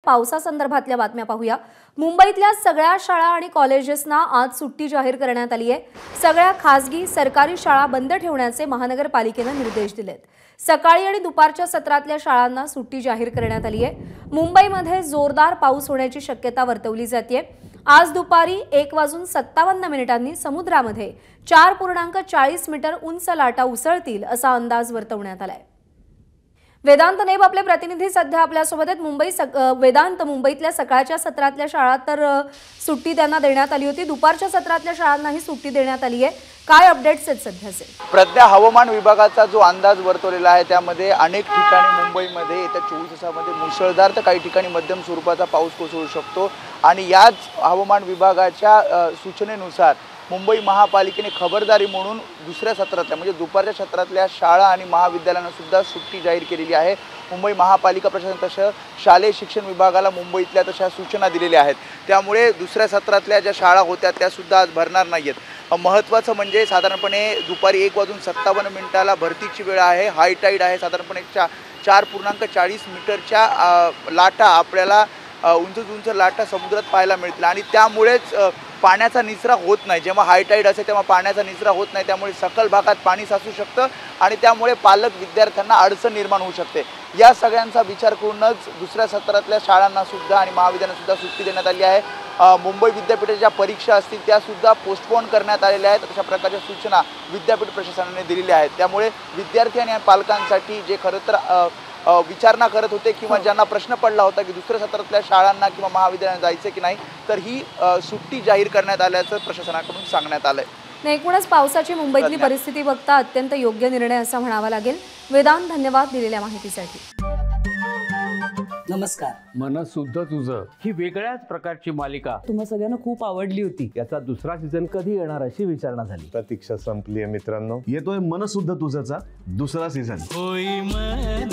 पावसासंदर्भातल्या बातम्या पाहूया। मुंबईतल्या सगळ्या शाळा आणि कॉलेजेसना आज सुट्टी जाहीर करण्यात आली आहे। सगळ्या खासगी सरकारी शाळा बंद ठेवण्याचे महानगरपालिकेने निर्देश दिलेत। सकाळी आणि दुपारच्या सत्रातल्या शाळांना सुट्टी जाहीर करण्यात आली आहे। मुंबईमध्ये जोरदार पाऊस होण्याची शक्यता वर्तवली जाते। आज दुपारी 1:57 समुद्रामध्ये 4.40 मीटर उंच लाटा उसळतील असा अंदाज वर्तवण्यात आलाय। वेदांत नेब आपले प्रतिनिधी सध्या आपल्यासोबत आहेत। वेदांत, मुंबईतल्या सकाळच्या सत्रातल्या शाळा तर सुट्टी त्यांना देण्यात आली होती, दुपारच्या सत्रातल्या शाळांनाही सुट्टी देण्यात आली आहे। काय अपडेट्स आहेत सध्याचे? प्रज्ञा, हवामान विभागाचा जो अंदाज वर्तवलेला आहे त्यामध्ये अनेक ठिकाणी मुंबईमध्ये येत्या 24 तासामध्ये मुसळधार तर काही ठिकाणी मध्यम स्वरूपाचा पाऊस कोसळू शकतो आणि याच हवामान विभागाच्या सूचनेनुसार मुंबई महापालिकेने खबरदारी म्हणून दुसऱ्या सत्रातल्या म्हणजे दुपारच्या सत्रातल्या शाळा आणि महाविद्यालयांना सुद्धा सुट्टी जाहीर केलेली आहे। मुंबई महापालिका प्रशासन तसं शालेय शिक्षण विभागाला मुंबईतल्या तशा सूचना दिलेल्या आहेत। त्यामुळे दुसऱ्या सत्रातल्या ज्या शाळा होत्या त्या सुद्धा आज भरणार नाहीत। महत्त्वाचं म्हणजे साधारणपणे दुपारी 1:57 भरतीची वेळ आहे। हाय टाईड आहे, साधारणपणे 4.40 मीटरच्या लाटा आपल्याला उंच लाटा समुद्रात पाहायला मिळतील आणि त्यामुळेच पाण्याचा निचरा होत नाही। जेव्हा हाय टाईड असेल तेव्हा पाण्याचा निचरा होत नाही, त्यामुळे सखल भागात पाणी साचू शकतं आणि त्यामुळे पालक विद्यार्थ्यांना अडचण निर्माण होऊ शकते। या सगळ्यांचा विचार करूनच दुसऱ्या सत्रातल्या शाळांना सुद्धा आणि महाविद्यालयांना सुद्धा सुट्टी देण्यात आली आहे। मुंबई विद्यापीठाच्या ज्या परीक्षा असतील त्या सुद्धा पोस्टपोन करण्यात आलेल्या आहेत। अशा प्रकारच्या सूचना विद्यापीठ प्रशासनाने दिलेल्या आहेत। त्यामुळे विद्यार्थी आणि पालकांसाठी जे खरं तर विचारणा करत होते किंवा ज्यांना प्रश्न पडला होता की दुसऱ्या सत्रातल्या शाळांना किंवा महाविद्यालयांना जायचं की नाही, तर ही सुट्टी जाहीर करण्यात आल्याचं प्रशासनाकडून सांगण्यात आलंय। एकूणच पावसाची मुंबईतली परिस्थिती बघता अत्यंत योग्य निर्णय असा म्हणावा लागेल। वेदांत, धन्यवाद दिलेल्या माहितीसाठी। नमस्कार। मन शुद्ध तुझं ही वेगळ्याच प्रकारची मालिका तुम्हा सगळ्यांना खूप आवडली होती। याचा दुसरा सीझन कधी येणार अशी विचारणा झाली। प्रतीक्षा संपली आहे मित्रांनो, येतोय मन शुद्ध तुझंचा दुसरा सीझन। होई मन